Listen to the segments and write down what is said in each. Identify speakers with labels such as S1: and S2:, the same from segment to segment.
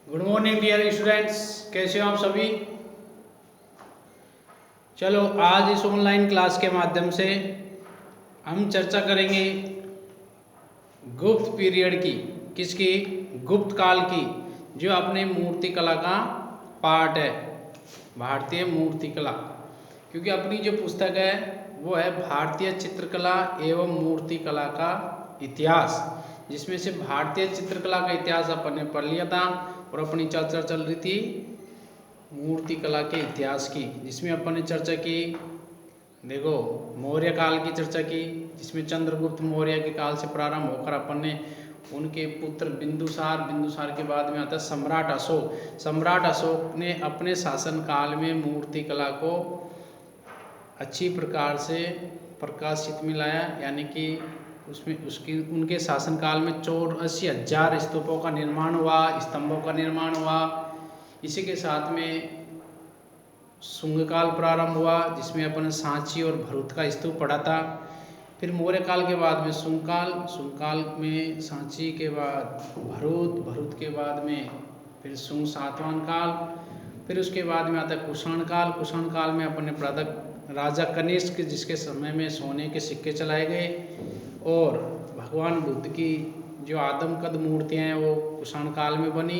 S1: Good morning dear students, कैसे हो आप सभी। चलो आज इस ऑनलाइन क्लास के माध्यम से हम चर्चा करेंगे गुप्त पीरियड की। किसकी? गुप्त काल की, जो अपने मूर्ति कला का पार्ट है, भारतीय मूर्ति कला। क्योंकि अपनी जो पुस्तक है वो है भारतीय चित्रकला एवं मूर्ति कला का इतिहास, जिसमें से भारतीय चित्रकला का इतिहास अपन ने पढ़ लिया था और अपनी चर्चा चल रही थी मूर्ति कला के इतिहास की, जिसमें अपन ने चर्चा की। देखो, मौर्य काल की चर्चा की, जिसमें चंद्रगुप्त मौर्य के काल से प्रारंभ होकर अपन ने उनके पुत्र बिंदुसार के बाद में आता है सम्राट अशोक। सम्राट अशोक ने अपने शासन काल में मूर्ति कला को अच्छी प्रकार से प्रकाशित में लाया, यानी कि उसमें उनके शासनकाल में 84,000 स्तूपों का निर्माण हुआ, स्तंभों का निर्माण हुआ। इसी के साथ में शुंग काल प्रारंभ हुआ, जिसमें अपन सांची और भरूच का स्तूप पढ़ा था। फिर मौर्य काल के बाद में शुंग काल में सांची के बाद भरूच के बाद में फिर शुंग सातवां काल। फिर उसके बाद में आता है कुषाण काल में अपन ने पढ़ा था राजा कनिष्क, जिसके समय में सोने के सिक्के चलाए गए। और भगवान बुद्ध की जो आदमकद मूर्तियाँ हैं वो कुषाण काल में बनी।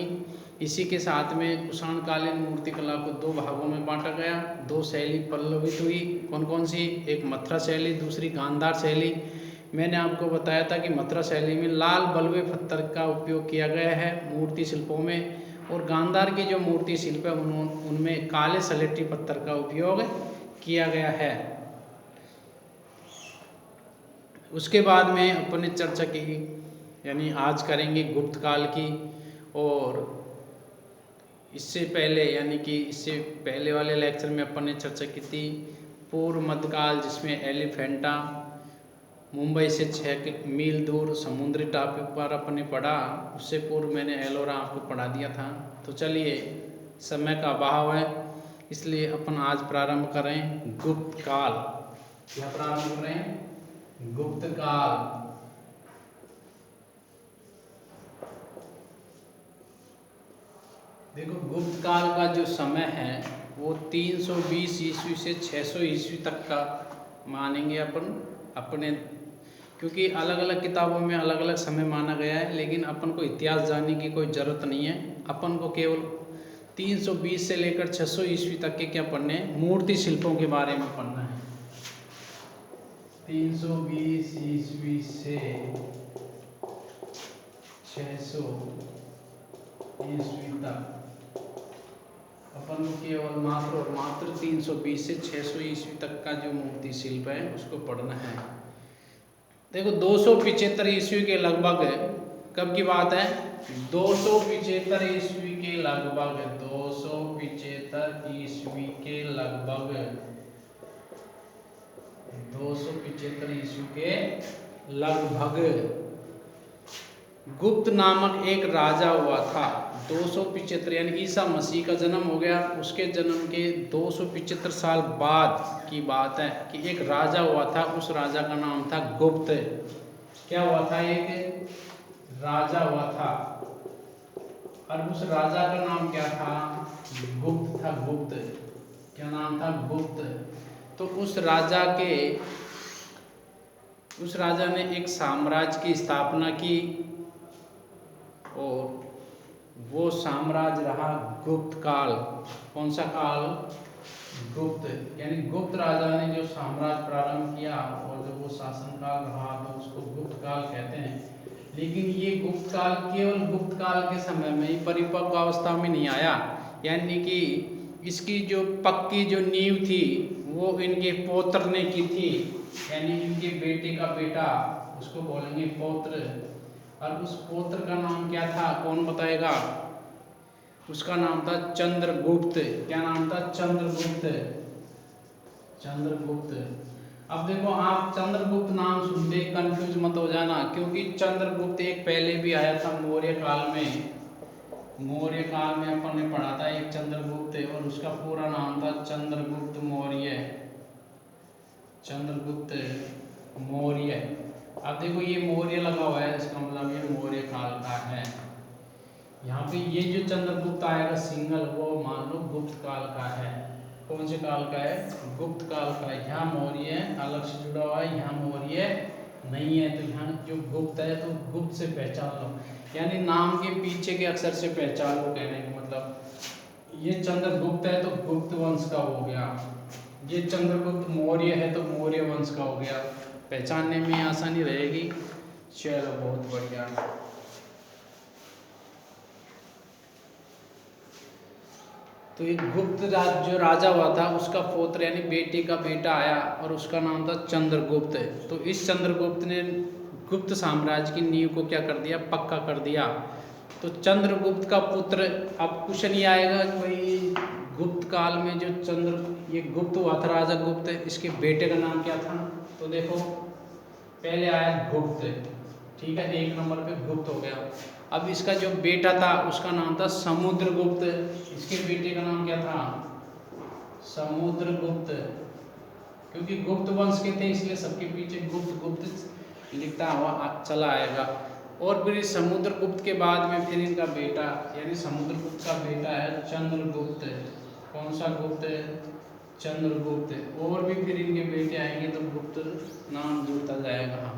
S1: इसी के साथ में कुषाण कालीन मूर्ति कला को दो भागों में बांटा गया, दो शैली पल्लवित हुई। कौन कौन सी? एक मथुरा शैली, दूसरी गांधार शैली। मैंने आपको बताया था कि मथुरा शैली में लाल बलुए पत्थर का उपयोग किया गया है मूर्ति शिल्पों में, और गांधार की जो मूर्ति शिल्प है उनमें काले सलेटी पत्थर का उपयोग किया गया है। उसके बाद में अपन ने चर्चा की, यानी आज करेंगे गुप्त काल की। और इससे पहले, यानी कि इससे पहले वाले लेक्चर में अपन ने चर्चा की थी पूर्व मध्यकाल, जिसमें एलिफेंटा मुंबई से 6 मील दूर समुद्री टापू पर अपन ने पढ़ा। उससे पूर्व मैंने एलोरा आपको पढ़ा दिया था। तो चलिए, समय का अभाव है इसलिए अपन आज प्रारंभ करें गुप्त काल। क्या प्रारंभ करें? गुप्त काल। देखो, गुप्त काल का जो समय है वो 320 ईस्वी से 600 ईस्वी तक का मानेंगे अपन अपने, क्योंकि अलग अलग किताबों में अलग अलग समय माना गया है, लेकिन अपन को इतिहास जानने की कोई ज़रूरत नहीं है। अपन को केवल 320 से लेकर 600 ईस्वी तक के क्या पढ़ने? मूर्ति शिल्पों के बारे में पढ़ना है। 320 ईस्वी से 600 ईस्वी तक अपन को केवल मात्र 320 से 600 ईस्वी तक का जो मूर्ति शिल्प है उसको पढ़ना है। देखो, 275 ईस्वी के लगभग, कब की बात है? 275 ईस्वी के लगभग, 275 ईस्वी के लगभग, 275 ईस्वी के लगभग गुप्त नामक एक राजा हुआ था। 275 यानी ईसा मसीह का जन्म हो गया, उसके जन्म के 275 साल बाद की बात है कि एक राजा हुआ था। उस राजा का नाम था गुप्त। क्या हुआ था? एक राजा हुआ था और उस राजा का नाम क्या था? गुप्त था। गुप्त। क्या नाम था? गुप्त। तो उस राजा ने एक साम्राज्य की स्थापना की और वो साम्राज्य रहा गुप्त काल। कौन सा काल? गुप्त। यानी गुप्त राजा ने जो साम्राज्य प्रारंभ किया और जब वो शासन काल रहा तो उसको गुप्त काल कहते हैं। लेकिन ये गुप्त काल केवल गुप्त काल के समय में ही परिपक्व अवस्था में नहीं आया, यानी कि इसकी जो पक्की जो नींव थी वो इनके पौत्र ने की थी, यानी इनके बेटे का बेटा, उसको बोलेंगे पौत्र। और उस पौत्र का नाम क्या था? कौन बताएगा? उसका नाम था चंद्रगुप्त। क्या नाम था? चंद्रगुप्त। चंद्रगुप्त। अब देखो, आप चंद्रगुप्त नाम सुनते कंफ्यूज मत हो जाना, क्योंकि चंद्रगुप्त एक पहले भी आया था मौर्य काल में। मौर्य काल में अपन ने पढ़ा था एक चंद्रगुप्त, और उसका पूरा नाम था चंद्रगुप्त मौर्य। चंद्रगुप्त मौर्य। अब देखो, ये मौर्य लगा हुआ है, इसका मतलब ये मौर्य काल का है। यहाँ पे ये जो चंद्रगुप्त आएगा सिंगल, वो मान लो गुप्त काल का है। कौन से काल का है? गुप्त काल का है। यहाँ मौर्य अलग से जुड़ा हुआ है, यहाँ मौर्य नहीं है, तो यहाँ जो गुप्त है तो गुप्त से पहचान लो, यानी नाम के पीछे के अक्षर से पहचान लो। कहने का मतलब ये चंद्रगुप्त है तो गुप्त वंश का हो गया, ये चंद्रगुप्त मौर्य है तो मौर्य वंश का हो गया। पहचानने में आसानी रहेगी। चलो बहुत बढ़िया। तो एक गुप्त जो राजा हुआ था उसका पौत्र यानी बेटे का बेटा आया और उसका नाम था चंद्रगुप्त। तो इस चंद्रगुप्त ने गुप्त साम्राज्य की नींव को क्या कर दिया? पक्का कर दिया। तो चंद्रगुप्त का पुत्र, अब क्वेश्चन ये आएगा कि भाई गुप्त काल में जो ये गुप्त हुआ था, राजा गुप्त, इसके बेटे का नाम क्या था? तो देखो पहले आया गुप्त, ठीक है, 1 नंबर पे गुप्त हो गया। अब इसका जो बेटा था उसका नाम था समुद्रगुप्त। इसके बेटे का नाम क्या था? समुद्रगुप्त। क्योंकि गुप्त वंश के थे इसलिए सबके पीछे गुप्त गुप्त लिखता हुआ चला आएगा। और फिर इस समुद्रगुप्त के बाद में फिर इनका बेटा यानी समुद्रगुप्त का बेटा है चंद्रगुप्त। कौन सा गुप्त? चंद्रगुप्त। और भी फिर इनके बेटे आएंगे तो गुप्त नाम जुड़ता जाएगा।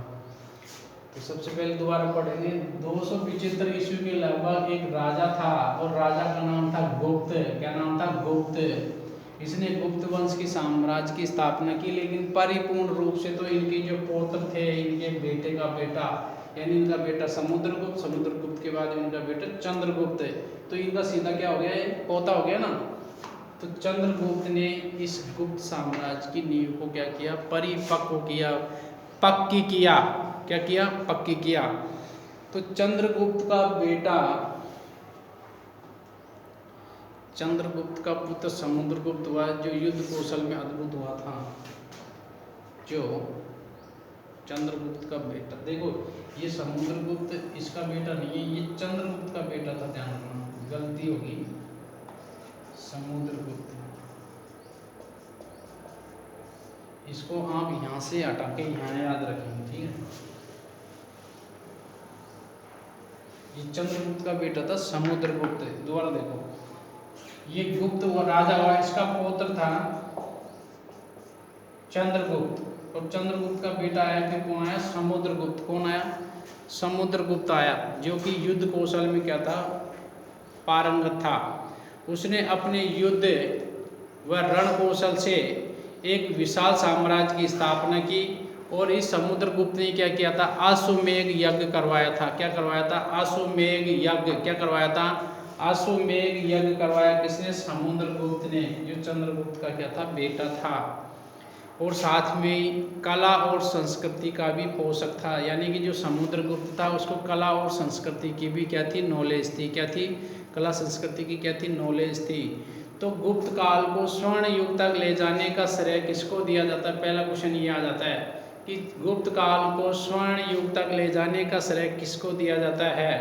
S1: तो सबसे पहले दोबारा पढ़ेंगे। 275 ईस्वी के लगभग एक राजा था और राजा का नाम था गुप्त। क्या नाम था? गुप्त। इसने गुप्त वंश की साम्राज्य की स्थापना की, लेकिन परिपूर्ण रूप से तो इनके जो पौत्र थे, इनके बेटे का बेटा यानी इनका बेटा समुद्रगुप्त, समुद्रगुप्त के बाद इनका बेटा चंद्रगुप्त है, तो इनका सीधा क्या हो गया? पोता हो गया ना। तो चंद्रगुप्त ने इस गुप्त साम्राज्य की नींव को क्या किया? परिपक्व किया, पक्की किया। क्या किया? पक्की किया। तो चंद्रगुप्त का बेटा, चंद्रगुप्त का पुत्र समुद्रगुप्त हुआ, जो युद्ध कौशल में अद्भुत हुआ था। जो चंद्रगुप्त का बेटा, देखो ये समुद्रगुप्त इसका बेटा नहीं है, ये चंद्रगुप्त का बेटा था। ध्यान रखना, गलती होगी। समुद्रगुप्त, इसको आप यहाँ से हटा के यहाँ याद रखेंगे, ठीक है। ये चंद्रगुप्त का बेटा था समुद्रगुप्त। दोबारा देखो, ये गुप्त राजा हुआ, इसका पौत्र था चंद्रगुप्त, और चंद्रगुप्त का बेटा आया, फिर कौन आया? समुद्रगुप्त। कौन आया? समुद्रगुप्त आया, जो कि युद्ध कौशल में क्या था? पारंगत था। उसने अपने युद्ध व रण कौशल से एक विशाल साम्राज्य की स्थापना की। और इस समुद्रगुप्त ने क्या किया था? अश्वमेध यज्ञ करवाया था। क्या करवाया था? अश्वमेध यज्ञ। क्या करवाया था? अश्वमेध यज्ञ करवाया। किसने? समुद्रगुप्त ने, जो चंद्रगुप्त का क्या था? बेटा था। और साथ में कला और संस्कृति का भी पोषक था, यानी कि जो समुद्रगुप्त था उसको कला और संस्कृति की भी क्या थी? नॉलेज थी। क्या थी? कला संस्कृति की क्या थी? नॉलेज थी। तो गुप्त काल को स्वर्ण युग तक ले जाने का श्रेय किसको दिया जाता है? पहला क्वेश्चन ये आ जाता है कि गुप्त काल को स्वर्ण युग तक ले जाने का श्रेय किसको दिया जाता है?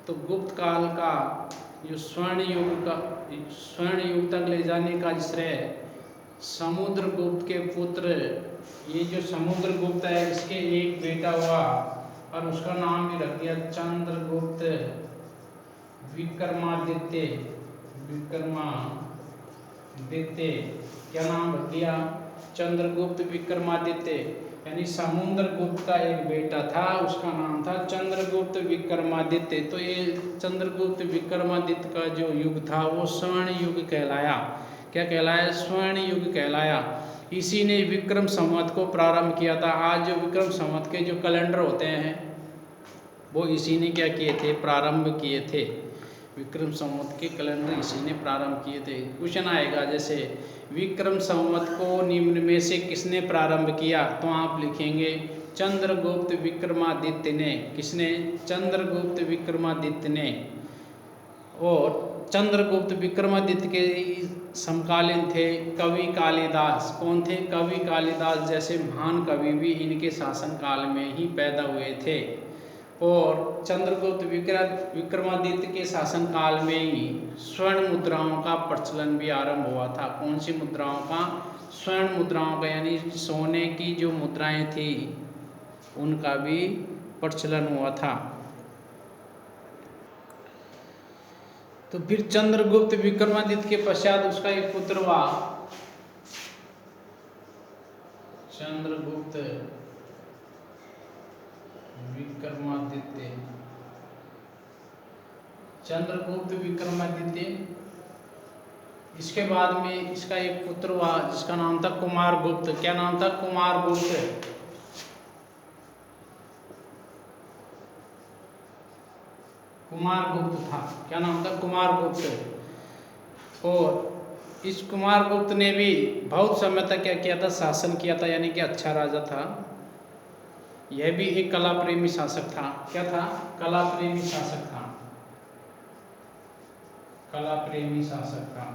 S1: तो गुप्त काल का जो स्वर्ण युग तक ले जाने का श्रेय समुद्रगुप्त के पुत्र, ये जो समुद्रगुप्त है इसके एक बेटा हुआ और उसका नाम भी रख दिया चंद्रगुप्त विक्रमादित्य। विक्रमादित्य क्या नाम रख दिया? चंद्रगुप्त विक्रमादित्य। यानी समुद्रगुप्त का एक बेटा था, उसका नाम था चंद्रगुप्त विक्रमादित्य। तो ये चंद्रगुप्त विक्रमादित्य का जो युग था वो स्वर्ण युग कहलाया। क्या कहलाया? स्वर्ण युग कहलाया। इसी ने विक्रम संवत को प्रारंभ किया था। आज जो विक्रम संवत के जो कैलेंडर होते हैं वो इसी ने क्या किए थे? प्रारंभ किए थे। विक्रम संवत के कैलेंडर इसी ने प्रारंभ किए थे। क्वेश्चन आएगा जैसे विक्रम संवत को निम्न में से किसने प्रारंभ किया? तो आप लिखेंगे चंद्रगुप्त विक्रमादित्य ने। किसने? चंद्रगुप्त विक्रमादित्य ने। और चंद्रगुप्त विक्रमादित्य के समकालीन थे कवि कालिदास। कौन थे? कवि कालिदास जैसे महान कवि भी इनके शासनकाल में ही पैदा हुए थे। और चंद्रगुप्त विक्रमादित्य के शासनकाल में ही स्वर्ण मुद्राओं का प्रचलन भी आरंभ हुआ था। कौन सी मुद्राओं का? स्वर्ण मुद्राओं का, यानी सोने की जो मुद्राएं थी उनका भी प्रचलन हुआ था। तो फिर चंद्रगुप्त विक्रमादित्य के पश्चात उसका एक पुत्र हुआ चंद्रगुप्त विक्रमादित्य। चंद्रगुप्त विक्रमादित्य, इसके बाद में इसका एक पुत्र हुआ जिसका नाम था कुमारगुप्त। क्या नाम था? कुमारगुप्त। कुमारगुप्त था। क्या नाम था? कुमारगुप्त। और इस कुमारगुप्त ने भी बहुत समय तक क्या किया था? शासन किया था, यानी कि अच्छा राजा था। यह भी एक कला प्रेमी शासक था। क्या था? कला प्रेमी शासक था। कला प्रेमी शासक था।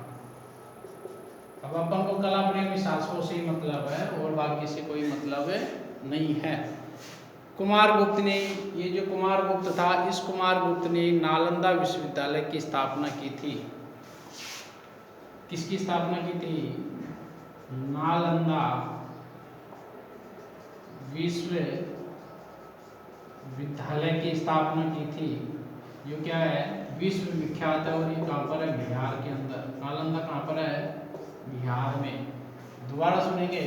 S1: अब अपन को कला प्रेमी शासकों से ही मतलब है और बाकी से कोई मतलब नहीं है। कुमारगुप्त ने, ये जो कुमारगुप्त था, इस कुमारगुप्त ने नालंदा विश्वविद्यालय की स्थापना की थी। किसकी स्थापना की थी? नालंदा विश्वविद्यालय की स्थापना की थी, जो क्या है? विश्व विख्यात है। और ये कहाँ पर है? बिहार के अंदर। नालंदा कहाँ पर है? बिहार में। दोबारा सुनेंगे।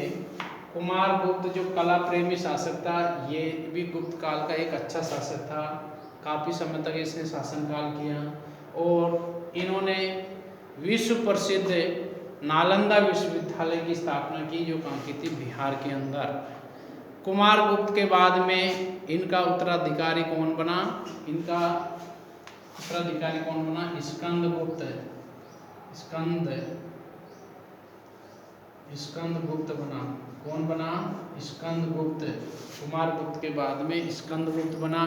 S1: कुमारगुप्त जो कला प्रेमी शासक था, ये भी गुप्त काल का एक अच्छा शासक था। काफ़ी समय तक इसने शासनकाल किया और इन्होंने विश्व प्रसिद्ध नालंदा विश्वविद्यालय की स्थापना की, जो कहाँ की थी? बिहार के अंदर। कुमारगुप्त के बाद में इनका उत्तराधिकारी कौन बना? इनका उत्तराधिकारी कौन बना? स्कंदगुप्त। स्कंदगुप्त बना। कौन बना? स्कंदगुप्त। कुमारगुप्त के बाद में स्कंदगुप्त बना।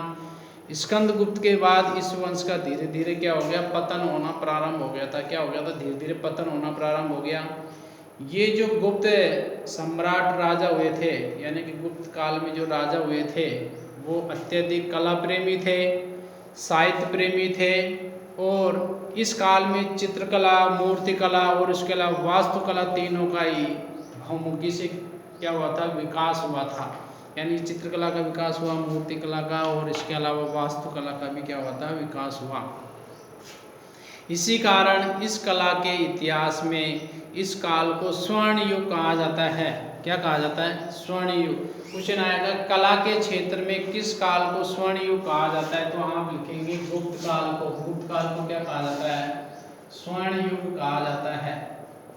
S1: स्कंदगुप्त के बाद इस वंश का धीरे धीरे क्या हो गया? पतन होना प्रारंभ हो गया था। क्या हो गया था? धीरे धीरे पतन होना प्रारंभ हो गया। ये जो गुप्त सम्राट राजा हुए थे, यानी कि गुप्त काल में जो राजा हुए थे, वो अत्यधिक कला प्रेमी थे, साहित्य प्रेमी थे। और इस काल में चित्रकला, मूर्तिकला और इसके अलावा वास्तुकला, तीनों का ही बहुमुखी से क्या हुआ था? विकास हुआ था। यानी चित्रकला का विकास हुआ, मूर्तिकला का, और इसके अलावा वास्तुकला का भी क्या हुआ था? विकास हुआ। इसी कारण इस कला के इतिहास में इस काल को स्वर्ण युग कहा जाता है। क्या कहा जाता है? स्वर्ण युग। क्वेश्चन आएगा कला के क्षेत्र में किस काल को स्वर्ण युग कहा जाता है? तो आप लिखेंगे गुप्त काल को। गुप्त काल को क्या कहा जाता है? स्वर्ण युग कहा जाता है।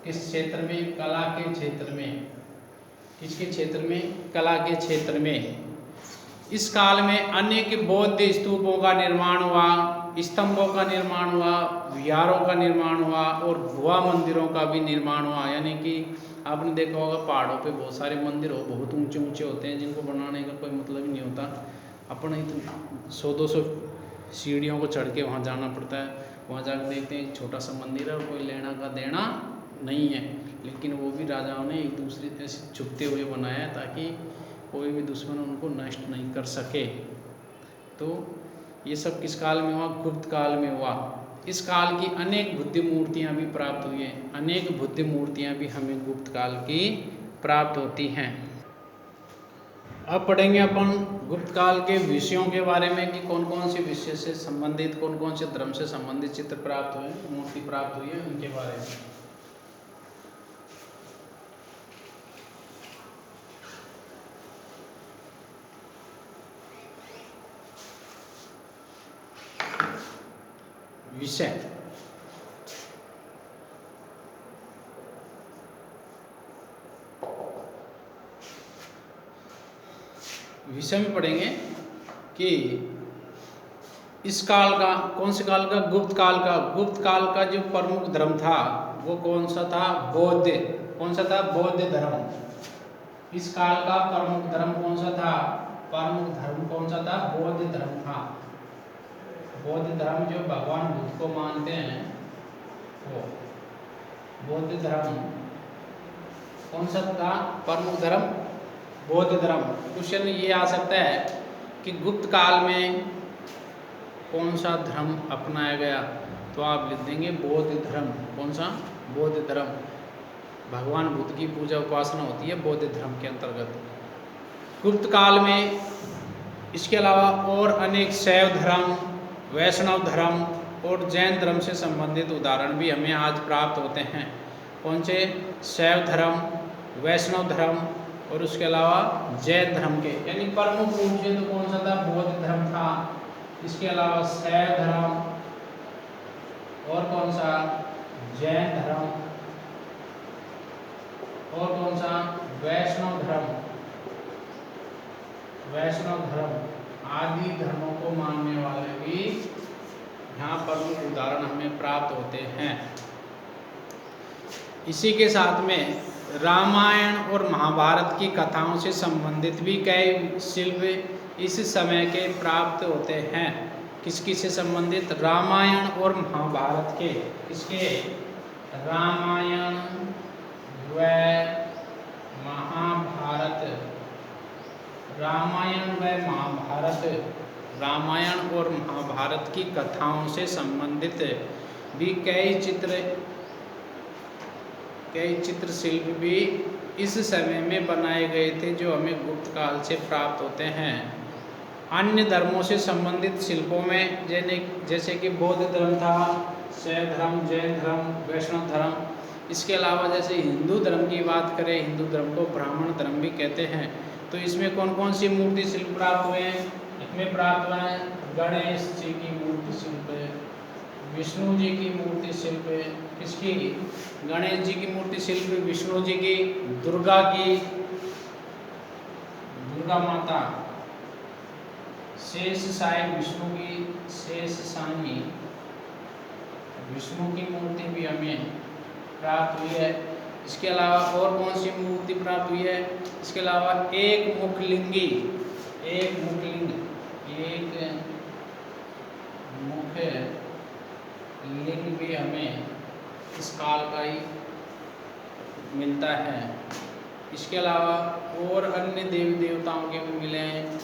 S1: किस क्षेत्र में? कला के क्षेत्र में। किसके क्षेत्र में? कला के क्षेत्र में। इस काल में अनेक बौद्ध स्तूपों का निर्माण हुआ, स्तंभों का निर्माण हुआ, विहारों का निर्माण हुआ और गुहा मंदिरों का भी निर्माण हुआ। यानी कि आपने देखा होगा पहाड़ों पे बहुत सारे मंदिर हो, बहुत ऊंचे ऊंचे होते हैं, जिनको बनाने का कोई मतलब ही नहीं होता। अपन 100-200 सीढ़ियों को चढ़ के वहाँ जाना पड़ता है। वहाँ जाकर देखते हैं छोटा सा मंदिर है और कोई लेना का देना नहीं है, लेकिन वो भी राजाओं ने एक दूसरे ऐसे छुपते हुए बनाया है ताकि कोई भी दुश्मन उनको नष्ट नहीं कर सके। तो ये सब किस काल में हुआ? गुप्त काल में हुआ। इस काल की अनेक बुद्ध मूर्तियाँ भी प्राप्त हुई हैं। अनेक बुद्ध मूर्तियाँ भी हमें गुप्त काल की प्राप्त होती हैं। अब पढ़ेंगे अपन गुप्त काल के विषयों के बारे में कि कौन कौन से विषय से संबंधित, कौन कौन से धर्म से संबंधित चित्र प्राप्त हुए, मूर्ति प्राप्त हुई है, उनके बारे में। विषय विषय में पढ़ेंगे कि इस काल का, कौन से काल का? गुप्त काल का। गुप्त काल का जो प्रमुख धर्म था वो कौन सा था? बौद्ध। कौन सा था? बौद्ध धर्म। इस काल का प्रमुख धर्म कौन सा था? प्रमुख धर्म कौन सा था? बौद्ध धर्म था। बौद्ध धर्म जो भगवान बुद्ध को मानते हैं वो बौद्ध धर्म। कौन सा था प्रमुख धर्म? बौद्ध धर्म। क्वेश्चन ये आ सकता है कि गुप्त काल में कौन सा धर्म अपनाया गया? तो आप लिख देंगे बौद्ध धर्म। कौन सा? बौद्ध धर्म। भगवान बुद्ध की पूजा उपासना होती है बौद्ध धर्म के अंतर्गत। गुप्त काल में इसके अलावा और अनेक शैव धर्म, वैष्णव धर्म और जैन धर्म से संबंधित उदाहरण भी हमें आज प्राप्त होते हैं। कौन से? शैव धर्म, वैष्णव धर्म और उसके अलावा जैन धर्म के। यानी प्रमुख रूप से तो कौन सा था? बौद्ध धर्म था। इसके अलावा शैव धर्म और कौन सा? जैन धर्म और कौन सा? वैष्णव धर्म। वैष्णव धर्म आदि धर्मों को मानने वाले भी यहाँ प्रमुख उदाहरण हमें प्राप्त होते हैं। इसी के साथ में रामायण और महाभारत की कथाओं से संबंधित भी कई शिल्प इस समय के प्राप्त होते हैं। किसकी से संबंधित? रामायण और महाभारत के। किसके? रामायण व महाभारत। रामायण व महाभारत, रामायण और महाभारत की कथाओं से संबंधित भी कई चित्र शिल्प भी इस समय में बनाए गए थे, जो हमें गुप्त काल से प्राप्त होते हैं। अन्य धर्मों से संबंधित शिल्पों में जैसे कि बौद्ध धर्म था, शैव धर्म, जैन धर्म, वैष्णव धर्म। इसके अलावा जैसे हिंदू धर्म की बात करें, हिंदू धर्म को ब्राह्मण धर्म भी कहते हैं, तो इसमें कौन कौन सी मूर्ति शिल्प प्राप्त हुए हैं? इसमें प्राप्त हुए हैं गणेश जी की मूर्ति शिल्प, विष्णु जी की मूर्ति शिल्प। किसकी? गणेश जी की मूर्ति शिल्प, विष्णु जी की, दुर्गा की, दुर्गा माता, शेष साई विष्णु की, शेष साई विष्णु की मूर्ति भी हमें प्राप्त हुई है। इसके अलावा और कौन सी मूर्ति प्राप्त हुई है? इसके अलावा एक मुखलिंगी, एक मुखलिंग, एक मुख लिंग भी हमें इस काल का ही मिलता है। इसके अलावा और अन्य देवी देवताओं के भी मिले हैं,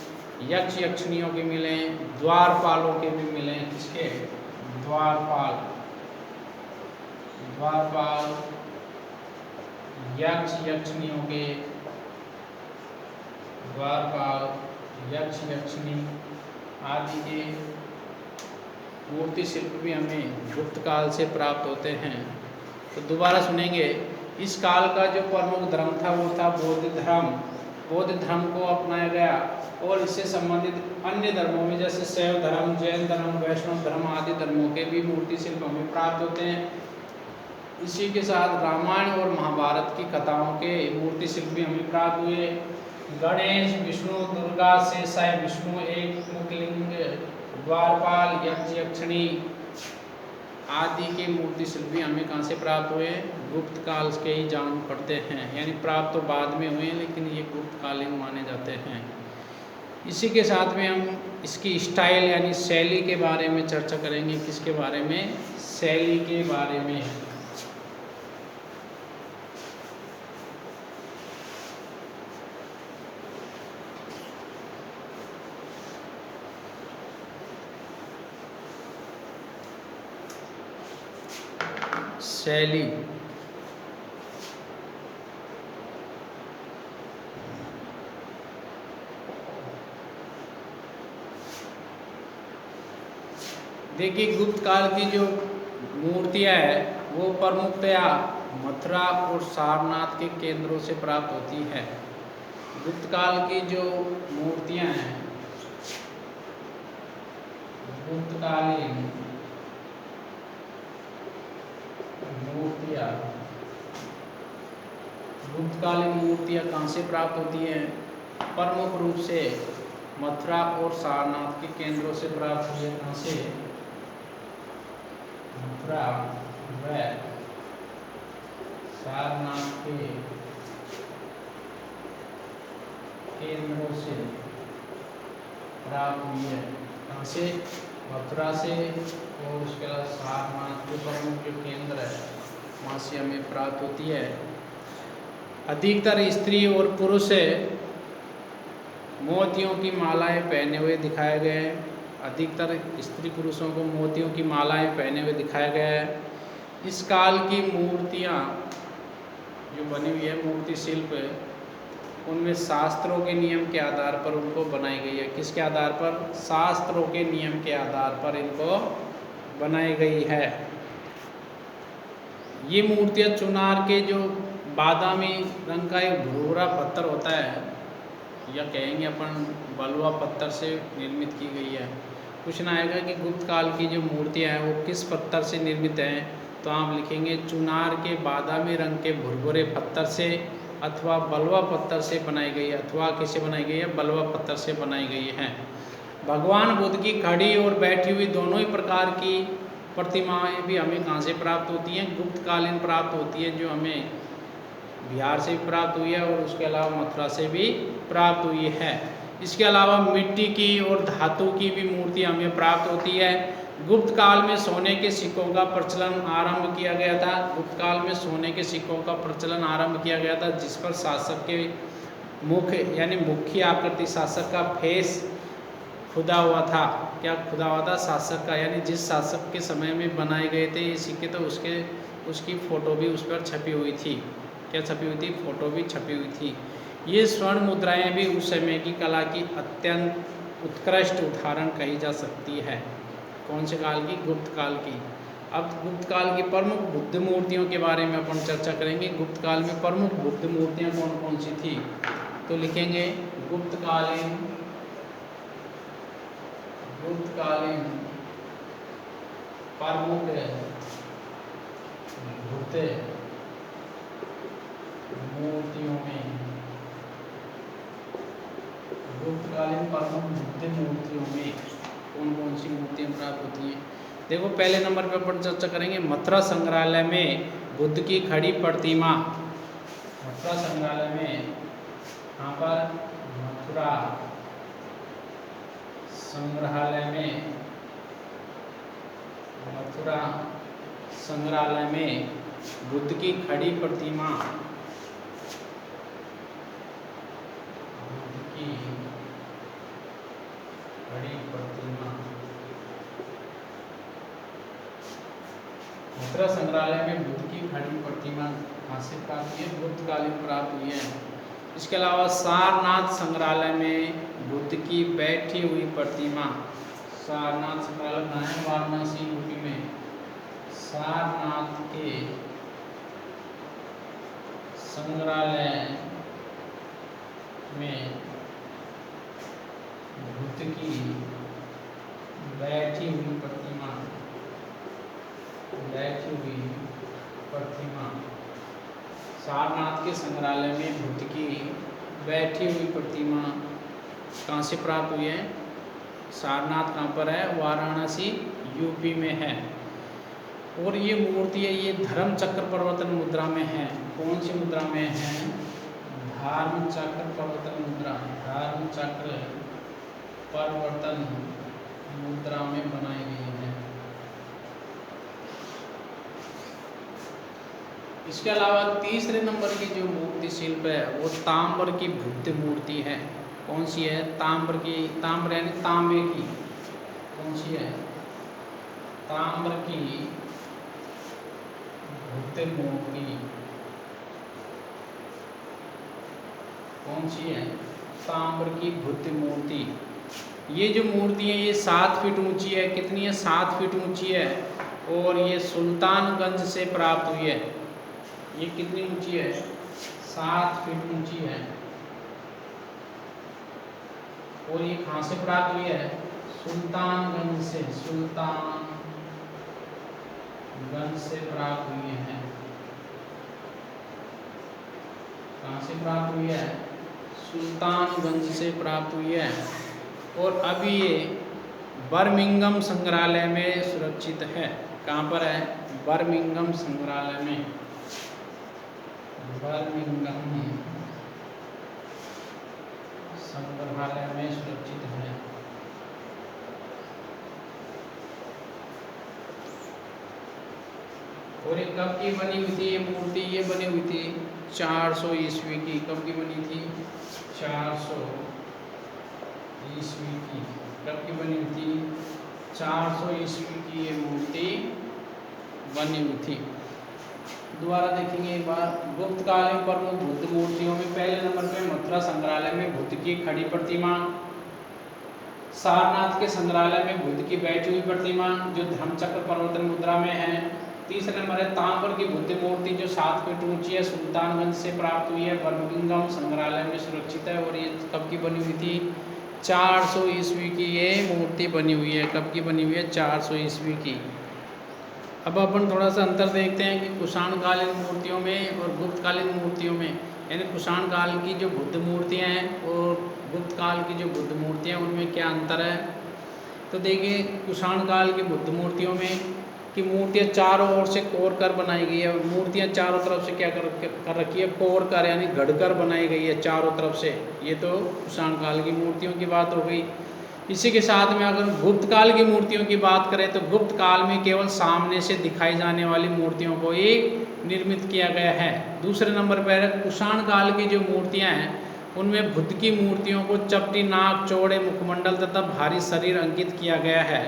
S1: यक्ष यक्षिणियों के मिले हैं, द्वारपालों के भी मिले हैं। किसके? द्वारपाल, द्वारपाल, यक्ष यक्षिणियों के, द्वारपाल, यक्ष यक्षिणी आदि के मूर्ति शिल्प भी हमें गुप्त काल से प्राप्त होते हैं। तो दोबारा सुनेंगे। इस काल का जो प्रमुख धर्म था वो था बौद्ध धर्म। बौद्ध धर्म को अपनाया गया और इससे संबंधित अन्य धर्मों में जैसे शैव धर्म, जैन धर्म, वैष्णव धर्म आदि धर्मों के भी मूर्ति शिल्प हमें प्राप्त होते हैं। इसी के साथ रामायण और महाभारत की कथाओं के मूर्ति शिल्प भी हमें प्राप्त हुए। गणेश, विष्णु, दुर्गा, शेषाय विष्णु, एक मुखलिंग, द्वारपाल, यक्ष यक्षिणी आदि के मूर्ति शिल्प भी हमें कहाँ से प्राप्त हुए? गुप्त काल के ही जान पड़ते हैं। यानी प्राप्त तो बाद में हुए लेकिन ये गुप्त कालीन माने जाते हैं। इसी के साथ में हम इसकी स्टाइल यानी शैली के बारे में चर्चा करेंगे। किसके बारे में? शैली के बारे में। शैली देखिए, गुप्त काल की जो मूर्तियां हैं वो प्रमुखतया मथुरा और सारनाथ के केंद्रों से प्राप्त होती है। गुप्त काल की जो मूर्तियां हैं, गुप्तकालीन मूर्तियां, गुप्तकालीन मूर्तियां कहाँ से प्राप्त होती हैं? प्रमुख रूप से मथुरा और सारनाथ के केंद्रों से प्राप्त हुई है। कहाँ से? मथुरा व सारनाथ के केंद्रों से प्राप्त हुई है। कहाँ से? मथुरा से और उसके अलावा सारनाथ के प्रमुख जो केंद्र है वहाँ से हमें प्राप्त होती है। अधिकतर स्त्री और पुरुष मोतियों की मालाएं पहने हुए दिखाए गए हैं। अधिकतर स्त्री पुरुषों को मोतियों की मालाएं पहने हुए दिखाया गया है। इस काल की मूर्तियाँ जो बनी हुई है मूर्ति शिल्प, उनमें शास्त्रों के नियम के आधार पर उनको बनाई गई है। किसके आधार पर? शास्त्रों के नियम के आधार पर इनको बनाई गई है। ये मूर्तियाँ चुनार के जो बादामी रंग का एक भूरा पत्थर होता है, या कहेंगे अपन बलुआ पत्थर से निर्मित की गई है। पूछना आएगा कि गुप्त काल की जो मूर्तियाँ हैं वो किस पत्थर से निर्मित हैं, तो आप लिखेंगे चुनार के बादामी रंग के भुरभुरे पत्थर से अथवा बलुआ पत्थर से बनाई गई है, अथवा किससे बनाई गई है, बलुआ पत्थर से बनाई गई है। भगवान बुद्ध की खड़ी और बैठी हुई दोनों ही प्रकार की प्रतिमाएं भी हमें कहाँ से प्राप्त होती हैं, गुप्तकालीन प्राप्त होती है, जो हमें बिहार से भी प्राप्त हुई है और उसके अलावा मथुरा से भी प्राप्त हुई है। इसके अलावा मिट्टी की और धातु की भी मूर्ति हमें प्राप्त होती है। गुप्त काल में सोने के सिक्कों का प्रचलन आरंभ किया गया था। गुप्त काल में सोने के सिक्कों का प्रचलन आरंभ किया गया था, जिस पर शासक के मुख यानी मुख्य आकृति शासक का फेस खुदा हुआ था। क्या खुदा हुआ था? शासक का, यानी जिस शासक के समय में बनाए गए थे ये सिक्के, तो उसकी फ़ोटो भी उस पर छपी हुई थी। क्या छपी हुई थी? फ़ोटो भी छपी हुई थी। ये स्वर्ण मुद्राएं भी उस समय की कला की अत्यंत उत्कृष्ट उदाहरण कही जा सकती है। कौन से काल की? गुप्त काल की। अब गुप्त काल की प्रमुख बुद्ध मूर्तियों के बारे में अपन चर्चा करेंगे। गुप्त काल में प्रमुख बुद्ध मूर्तियाँ कौन कौन सी थी, तो लिखेंगे गुप्तकालीन प्रमुख बुद्ध मूर्तियों में, गुप्तकालीन प्रमुख बुद्ध मूर्तियों में कौन कौन सी मूर्तियाँ प्राप्त होती हैं। देखो, पहले नंबर पर अपन चर्चा करेंगे मथुरा संग्रहालय में बुद्ध की खड़ी प्रतिमा। मथुरा संग्रहालय में, यहाँ पर मथुरा संग्रहालय में, मथुरा संग्रहालय में बुद्ध की खड़ी प्रतिमा, बुद्ध की खड़ी प्रतिमा मथुरा संग्रहालय में बुद्ध की खड़ी प्रतिमा कहाँ से प्राप्त हुई है? गुप्तकालीन प्राप्त हुई है। इसके अलावा सारनाथ संग्रहालय में बुद्ध की बैठी हुई प्रतिमा, सारनाथ संग्रहालय कहाँ है? वाराणसी यूपी में। सारनाथ के संग्रहालय में बुद्ध की बैठी हुई प्रतिमा, सारनाथ के संग्रहालय में बुद्ध की बैठी हुई प्रतिमा कहाँ से प्राप्त हुई है? सारनाथ कहाँ पर है? वाराणसी यूपी में है। और ये मूर्ति है, ये धर्म चक्र प्रवर्तन मुद्रा में है। कौन सी मुद्रा में है? धर्म चक्र प्रवर्तन मुद्रा, धर्म चक्र प्रवर्तन मुद्रा में बनाई गई है। इसके अलावा तीसरे नंबर की जो मूर्ति शिल्प है वो ताम्र की बुद्ध मूर्ति है। कौन सी है? ताम्र की, ताम्र यानी तांबे की। कौन सी है? ताम्र की बुद्ध मूर्ति। कौन सी है? ताम्र की बुद्ध मूर्ति। ये जो मूर्ति है ये 7 फीट ऊंची है। कितनी है? 7 फीट ऊंची है। और ये सुल्तानगंज से प्राप्त हुई है। ये कितनी ऊंची है? 7 फीट ऊंची है। और ये कहाँ से प्राप्त हुई है? सुल्तानगंज से, सुल्तानगंज से प्राप्त हुई है। कहाँ से प्राप्त हुई है? सुल्तानगंज से प्राप्त हुई है। और अभी ये बर्मिंघम संग्रहालय में सुरक्षित है। कहाँ पर है? बर्मिंघम संग्रहालय में, बर्मिंघम संग्रहालय में सुरक्षित है। और ये कब की बनी हुई थी ये मूर्ति? ये बनी हुई थी 400 ईस्वी की। कब की बनी थी? 400 ईस्वी की। कब की बनी हुई थी? 400 ईस्वी की ये मूर्ति बनी हुई थी। दोबारा देखेंगे एक बार। गुप्तकालीन प्रमुख बुद्ध मूर्तियों में पहले नंबर पे मथुरा संग्रहालय में बुद्ध की खड़ी प्रतिमा, सारनाथ के संग्रहालय में बुद्ध की बैठी हुई प्रतिमा जो धर्मचक्र परिवर्तन मुद्रा में है। तीसरा नंबर है तांबर की बुद्ध मूर्ति जो 7 फीट ऊंची है, सुल्तानगंज से प्राप्त हुई है, बर्मिंघम संग्रहालय में सुरक्षित है। और ये कब की बनी हुई थी? 400 ईस्वी की ये मूर्ति बनी हुई है। कब की बनी हुई है? 400 ईस्वी की। अब अपन थोड़ा सा अंतर देखते हैं कि कुषाणकालीन मूर्तियों में और गुप्तकालीन मूर्तियों में, यानी कुषाण काल की जो बुद्ध मूर्तियाँ हैं और गुप्त काल की जो बुद्ध मूर्तियाँ हैं उनमें क्या अंतर है। तो देखिए कुषाण काल की बुद्ध मूर्तियों में कि मूर्तियाँ चारों ओर से कोर कर बनाई गई है। मूर्तियाँ चारों तरफ से क्या कर रखी है? कोर कर, यानी गढ़कर बनाई गई है चारों तरफ से। ये तो कुषाण काल की मूर्तियों की बात हो गई। इसी के साथ में अगर गुप्त काल की मूर्तियों की बात करें तो गुप्त काल में केवल सामने से दिखाई जाने वाली मूर्तियों को ही निर्मित किया गया है। दूसरे नंबर पर कुषाण काल की जो मूर्तियां हैं उनमें बुद्ध की मूर्तियों को चपटी नाक, चौड़े मुखमंडल तथा भारी शरीर अंकित किया गया है,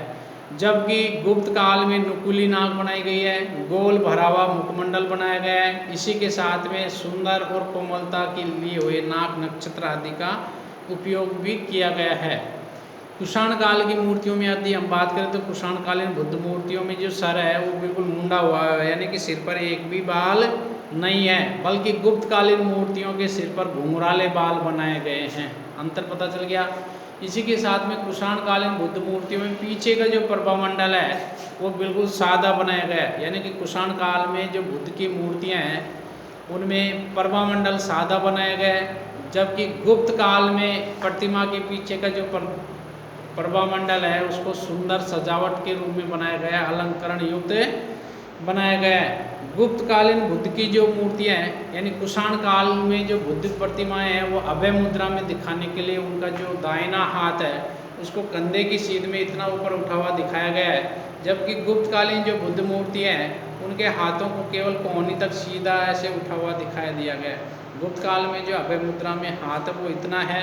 S1: जबकि गुप्त काल में नुकीली नाक बनाई गई है, गोल भरा हुआ मुखमंडल बनाया गया है। इसी के साथ में सुंदर और कोमलता के लिए हुए नाक, नक्षत्र आदि का उपयोग भी किया गया है। कुषाण काल की मूर्तियों में यदि हम बात करें तो कुषाण कालीन बुद्ध मूर्तियों में जो सर है वो बिल्कुल मुंडा हुआ है, यानी कि सिर पर एक भी बाल नहीं है, बल्कि गुप्त कालीन मूर्तियों के सिर पर घुंघराले बाल बनाए गए हैं। अंतर पता चल गया। इसी के साथ में कुषाण कालीन बुद्ध मूर्तियों में पीछे का जो प्रभामंडल है वो बिल्कुल सादा बनाया गया है, यानी कि कुषाण काल में जो बुद्ध की मूर्तियाँ हैं उनमें प्रभामंडल सादा बनाया गया है, जबकि गुप्त काल में प्रतिमा के पीछे का जो प्रभामंडल है उसको सुंदर सजावट के रूप में बनाया गया है, अलंकरण युक्त बनाया गया है। गुप्तकालीन बुद्ध की जो मूर्तियां हैं, यानी कुषाण काल में जो बुद्ध प्रतिमाएं हैं वो अभय मुद्रा में दिखाने के लिए उनका जो दाहिना हाथ है उसको कंधे की सीध में इतना ऊपर उठा हुआ दिखाया गया है, जबकि गुप्तकालीन जो बुद्ध मूर्तियां हैं उनके हाथों को केवल कोहनी तक सीधा ऐसे उठा हुआ दिखाया दिया गया है। गुप्त काल में जो अभय मुद्रा में हाथ है वो इतना है,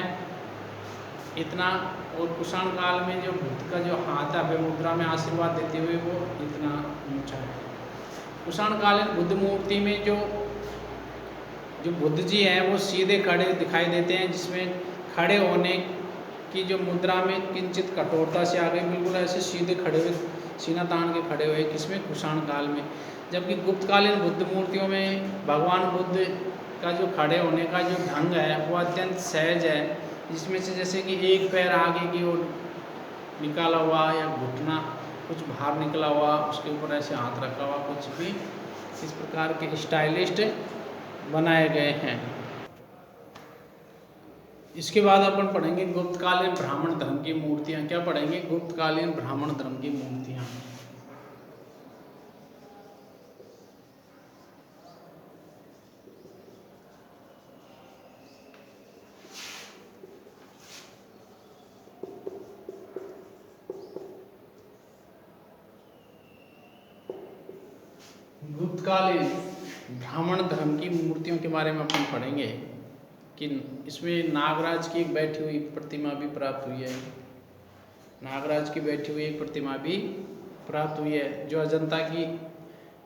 S1: इतना, और कुषाण काल में जो बुद्ध का जो हाथ है अभय मुद्रा में आशीर्वाद देते हुए वो इतना ऊंचा है। कुषाण कालीन बुद्ध मूर्ति में जो बुद्ध जी हैं वो सीधे खड़े दिखाई देते हैं, जिसमें खड़े होने की जो मुद्रा में किंचित कठोरता से आ गई, बिल्कुल ऐसे सीधे खड़े हुए, सीना तान के खड़े हुए, किसमें? कुषाण काल में। जबकि गुप्तकालीन बुद्ध मूर्तियों में भगवान बुद्ध का जो खड़े होने का जो ढंग है वो अत्यंत सहज है, जिसमें से जैसे कि एक पैर आगे की ओर निकाला हुआ या घुटना कुछ बाहर निकला हुआ, उसके ऊपर ऐसे हाथ रखा हुआ, कुछ भी इस प्रकार के स्टाइलिस्ट बनाए गए हैं। इसके बाद अपन पढ़ेंगे गुप्तकालीन ब्राह्मण धर्म की मूर्तियाँ। क्या पढ़ेंगे? गुप्तकालीन ब्राह्मण धर्म की मूर्तियाँ। गुप्तकालीन ब्राह्मण धर्म की मूर्तियों के बारे में अपन पढ़ेंगे कि इसमें नागराज की एक बैठी हुई प्रतिमा भी प्राप्त हुई है। नागराज की बैठी हुई एक प्रतिमा भी प्राप्त हुई है, जो अजंता की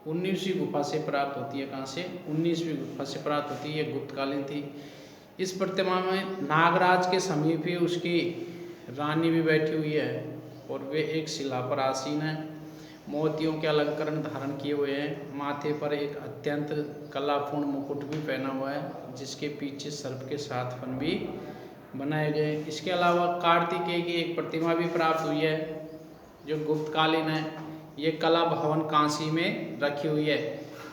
S1: 19वीं गुफा से प्राप्त होती है। कहाँ से? 19वीं गुफा से प्राप्त होती है, ये गुप्तकालीन थी। इस प्रतिमा में नागराज के समीप ही उसकी रानी भी बैठी हुई है और वे एक शिला पर आसीन है, मोतियों के अलंकरण धारण किए हुए हैं, माथे पर एक अत्यंत कलापूर्ण मुकुट भी पहना हुआ है, जिसके पीछे सर्प के 7 फन भी बनाए गए। इसके अलावा कार्तिकेय की एक प्रतिमा भी प्राप्त हुई है जो गुप्तकालीन है। ये कला भवन काशी में रखी हुई है।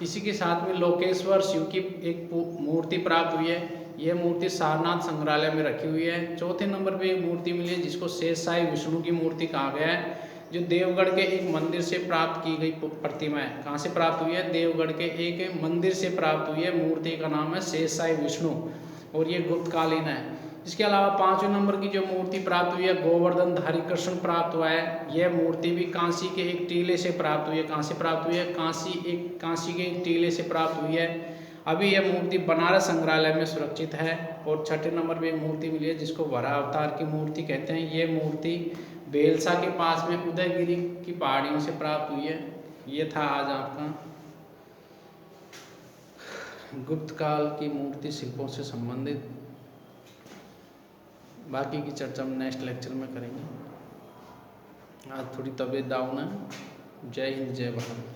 S1: इसी के साथ में लोकेश्वर शिव की एक मूर्ति प्राप्त हुई है। यह मूर्ति सारनाथ संग्रहालय में रखी हुई है। चौथे नंबर पे एक मूर्ति मिली है जिसको शेषशाही विष्णु की मूर्ति कहा गया है, जो देवगढ़ के एक मंदिर से प्राप्त की गई प्रतिमा है। कहाँ से प्राप्त हुई है? देवगढ़ के एक मंदिर से प्राप्त हुई है। मूर्ति का नाम है शेषशाही विष्णु और ये गुप्तकालीन है। इसके अलावा 5वें नंबर की जो मूर्ति प्राप्त हुई है, गोवर्धन धारी कृष्ण प्राप्त हुआ है। यह मूर्ति भी काशी के एक टीले से प्राप्त हुई है। कहाँ से प्राप्त हुई है? काशी के एक टीले से प्राप्त हुई है। अभी यह मूर्ति बनारस संग्रहालय में सुरक्षित है। और 6ठे नंबर पे एक मूर्ति मिली है जिसको वराह अवतार की मूर्ति कहते हैं। ये मूर्ति बेलसा के पास में उदयगिरी की पहाड़ियों से प्राप्त हुई है। ये था आज आपका गुप्त काल की मूर्ति शिल्पों से संबंधित। बाकी की चर्चा हम नेक्स्ट लेक्चर में करेंगे। आज थोड़ी तबीयत डाउन है। जय हिंद जय भारत।